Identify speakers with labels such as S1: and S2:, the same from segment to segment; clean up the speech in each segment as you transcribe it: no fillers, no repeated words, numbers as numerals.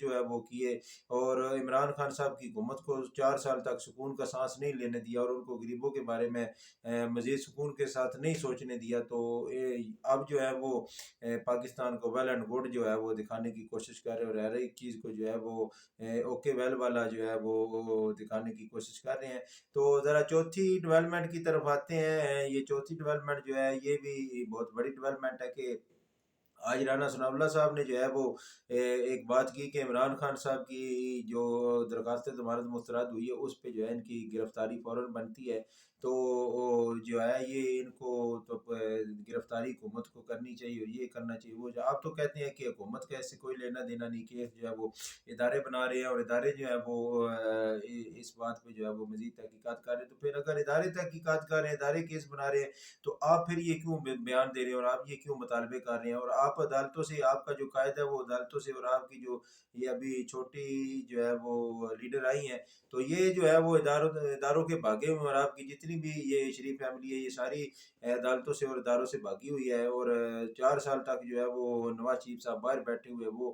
S1: جو ہے وہ کیے اور عمران خان صاحب کی حکومت کو 4 سال تک سکون کا سانس نہیں لینے دیا اور ان کو غریبوں کے بارے میں مزید سکون کے ساتھ نہیں سوچنے دیا، تو اب جو ہے وہ پاکستان کو ویل اینڈ گڈ جو ہے وہ دکھانے کی کوشش کر رہے ہیں اور ہر ایک چیز کو جو ہے وہ اوکے ویل والا جو ہے وہ دکھانے کی کوشش کر رہے ہیں۔ تو ذرا چوتھی ڈیولپمنٹ کی طرف آتے ہیں۔ یہ چوتھی ڈیولپمنٹ جو ہے یہ بھی بہت بڑی ڈیولپمنٹ ہے کہ آج رانا ثناء اللہ صاحب نے جو ہے وہ ایک بات کی کہ عمران خان صاحب کی جو درخواست ضمانت مسترد ہوئی ہے اس پہ جو ہے ان کی گرفتاری فوراً بنتی ہے، تو جو ہے یہ ان کو تو گرفتاری حکومت کو کرنی چاہیے اور یہ کرنا چاہیے وہ آپ تو کہتے ہیں کہ حکومت کا ایسے کوئی لینا دینا نہیں، کیس جو ہے وہ ادارے بنا رہے ہیں اور ادارے جو ہے وہ اس بات پہ جو ہے وہ مزید تحقیقات کر رہے ہیں، تو پھر اگر ادارے تحقیقات کر رہے ہیں، ادارے کیس بنا رہے ہیں، تو آپ پھر یہ کیوں بیان دے رہے ہیں اور آپ یہ کیوں مطالبے کر رہے ہیں اور آپ عدالتوں سے، آپ کا جو قائد ہے وہ عدالتوں سے اور آپ کی جو یہ ابھی چھوٹی جو ہے وہ لیڈر آئی ہیں تو یہ جو ہے وہ اداروں کے بھاگے ہوئے اور آپ کی جتنی بھی یہ شریف فیملی ہے یہ ساری عدالتوں سے اور اداروں سے بھاگی ہوئی ہے اور 4 سال تک جو ہے وہ نواز شریف صاحب باہر بیٹھے ہوئے وہ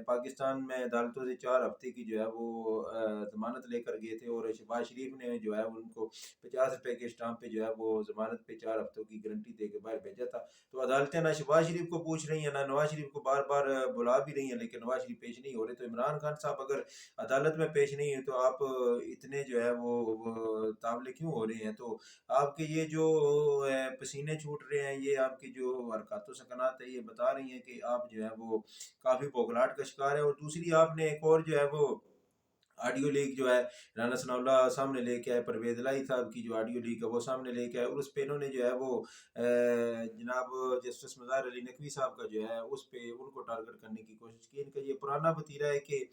S1: پاکستان میں عدالتوں سے 4 ہفتے کی جو ہے وہ ضمانت لے کر گئے تھے اور شہباز شریف نے جو ہے ان کو 50 روپے کے اسٹامپ پہ جو ہے وہ ضمانت پہ 4 ہفتوں کی گارنٹی دے کے باہر بھیجا تھا۔ تو عدالتیں نہ شہباز شریف کو پوچھ رہی ہیں نہ نواز شریف کو، بار بار بلا بھی رہی ہیں لیکن نواز شریف پیش نہیں ہو رہے، تو عمران خان صاحب اگر عدالت میں پیش نہیں ہے تو آپ اتنے جو ہے وہ تابلے کیوں ہو رہے ہیں؟ تو آپ کے یہ جو پسینے چھوٹ رہے ہیں، یہ آپ کی جو حرکات و سکنات ہے یہ بتا رہی ہیں کہ آپ جو ہے وہ کافی بوکھلاہٹ کا شکار ہے۔ اور دوسری آپ نے ایک اور جو ہے وہ آڈیو لیک جو ہے رانا ثناء اللہ سامنے لے کے آئے، پرویز الہی صاحب کی جو آڈیو لیک ہے وہ سامنے لے کے آئے اور اس پہ انہوں نے جو ہے وہ جناب جسٹس مظاہر علی نقوی صاحب کا جو ہے اس پہ ان کو ٹارگٹ کرنے کی کوشش کی۔ ان کا یہ پرانا وتیرہ ہے کہ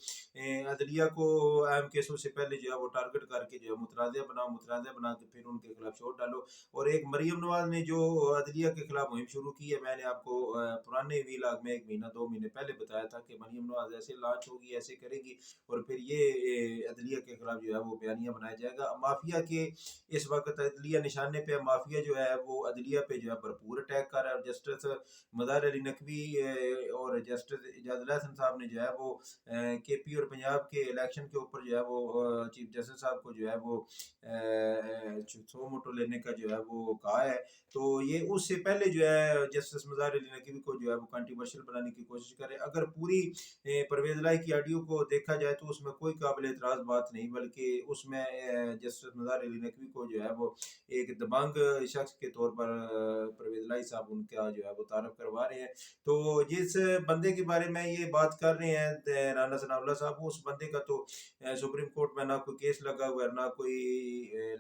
S1: عدلیہ کو اہم کیسوں سے پہلے جو ہے وہ ٹارگٹ کر کے جو ہے متنازع بنا کے پھر ان کے خلاف شور ڈالو، اور ایک مریم نواز نے جو عدلیہ کے خلاف مہم شروع کی ہے، میں نے آپ کو پرانے ویلاگ میں 1 مہینہ 2 مہینے پہلے بتایا تھا کہ مریم نواز ایسے لانچ ہوگی، ایسے کرے گی اور پھر یہ عدلیہ کے خلاف جو ہے وہ بیانیہ بنایا جائے گا۔ مافیا کے اس وقت عدلیہ نشانے پہ، مافیا جو ہے وہ عدلیہ پہ جو ہے بھرپور اٹیک کر رہا ہے اور جسٹس مظاہر علی نقوی اور جسٹس اعجاز الحسن صاحب نے جو ہے وہ کے پی اور پنجاب کے الیکشن کے اوپر جو ہے وہ چیف جسٹس صاحب کو جو ہے وہ سو موٹو لینے کا جو ہے وہ کہا ہے، تو یہ اس سے پہلے جو ہے جسٹس مظاہر علی نقوی کو جو ہے وہ کنٹروورشل بنانے کی کوشش کرے۔ اگر پوری پرویز الہی کی آڈیو کو دیکھا جائے تو اس میں کوئی قابل اعتراض بات نہیں، بلکہ اس میں جسٹس مظاہر علی نقوی کو جو ہے وہ ایک دبنگ شخص کے طور پر پرویز الہی صاحب ان کا جو ہے وہ تعارف کروا رہے ہیں۔ تو جس بندے کے بارے میں یہ بات کر رہے ہیں رانا ثناء اللہ صاحب، اس بندے کا تو سپریم کورٹ میں نہ کوئی کیس لگا ہوا ہے نہ کوئی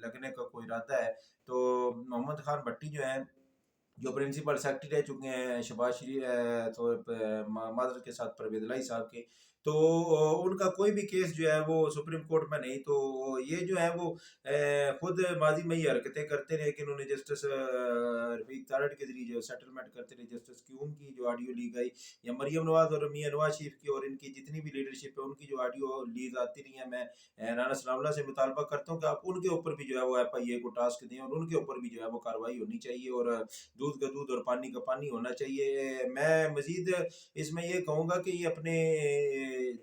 S1: لگنے کا کوئی ارادہ ہے۔ تو محمد خان بھٹی جو ہیں جو پرنسپل سیکرٹری رہ چکے ہیں شہباز شریف تو معذرت کے ساتھ پرویز الہی صاحب کے، تو ان کا کوئی بھی کیس جو ہے وہ سپریم کورٹ میں نہیں، تو یہ جو ہے وہ خود ماضی میں یہ حرکتیں کرتے رہے کہ انہوں نے جسٹس رفیق تارڑ کے ذریعے جو سیٹلمنٹ کرتے رہے، جسٹس کیوم کی جو آڈیو لیک آئی یا مریم نواز اور میاں نواز شریف کی اور ان کی جتنی بھی لیڈرشپ ہے ان کی جو آڈیو لیک آتی رہی ہیں، میں رانا ثناء اللہ سے مطالبہ کرتا ہوں کہ آپ ان کے اوپر بھی جو ہے وہ ایف آئی اے کو ٹاسک دیں اور ان کے اوپر بھی جو ہے وہ کارروائی ہونی چاہیے اور دودھ کا دودھ اور پانی کا پانی ہونا چاہیے۔ میں مزید اس میں یہ کہوں گا کہ یہ اپنے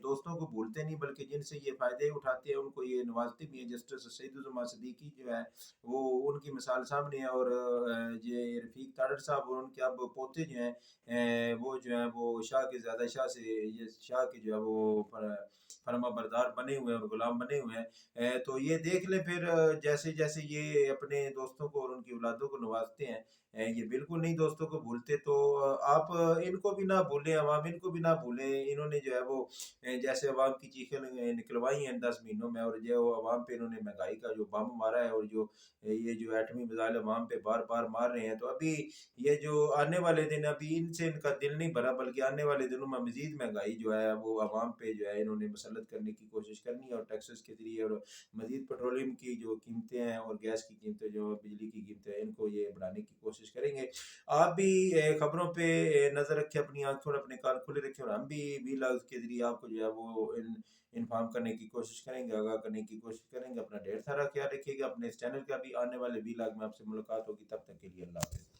S1: دوستوں کو بھولتے نہیں بلکہ جن سے یہ فائدے اٹھاتے ہیں ان کو یہ نوازتے بھی ہیں۔ جسٹس سعید الزماں صدیقی جو ہے وہ ان کی مثال سامنے ہے اور یہ رفیق تارڑ صاحب اور ان کے اب پوتے جو ہیں وہ جو ہیں وہ شاہ کے زیادہ شاہ سے یہ شاہ کے جو ہے وہ فرما بردار بنے ہوئے ہیں اور غلام بنے ہوئے ہیں۔ تو یہ دیکھ لیں پھر جیسے جیسے یہ اپنے دوستوں کو اور ان کی اولادوں کو نوازتے ہیں، یہ بالکل نہیں دوستوں کو بھولتے، تو آپ ان کو بھی نہ بھولیں، عوام ان کو بھی نہ بھولیں۔ انہوں نے جو ہے وہ جیسے عوام کی چیخیں نکلوائی ہیں 10 مہینوں میں اور جو عوام پہ انہوں نے مہنگائی کا جو بم مارا ہے اور جو یہ جو ایٹمی میزائل عوام پہ بار بار مار رہے ہیں، تو ابھی یہ جو آنے والے دن ابھی ان سے ان کا دل نہیں بھرا بلکہ آنے والے دنوں میں مزید مہنگائی جو ہے وہ عوام پہ جو ہے انہوں نے مسلط کرنے کی کوشش کرنی ہے اور ٹیکسز کے ذریعے اور مزید پیٹرولیم کی جو قیمتیں ہیں اور گیس کی قیمتیں جو بجلی کی قیمتیں ہیں ان کو یہ بڑھانے کی کوشش کریں گے۔ آپ بھی خبروں پہ نظر رکھیں، اپنی آنکھوں اور اپنے کان کھلے رکھیں اور ہم بھی ویلاگز کے ذریعے آپ کو جو ہے وہ انفارم کرنے کی کوشش کریں گے، آگاہ کرنے کی کوشش کریں گے۔ اپنا ڈھیر سارا خیال رکھیے گا۔ اپنے اس چینل کا بھی آنے والے ویلاگ میں آپ سے ملاقات ہوگی، تب تک کے لیے اللہ حافظ۔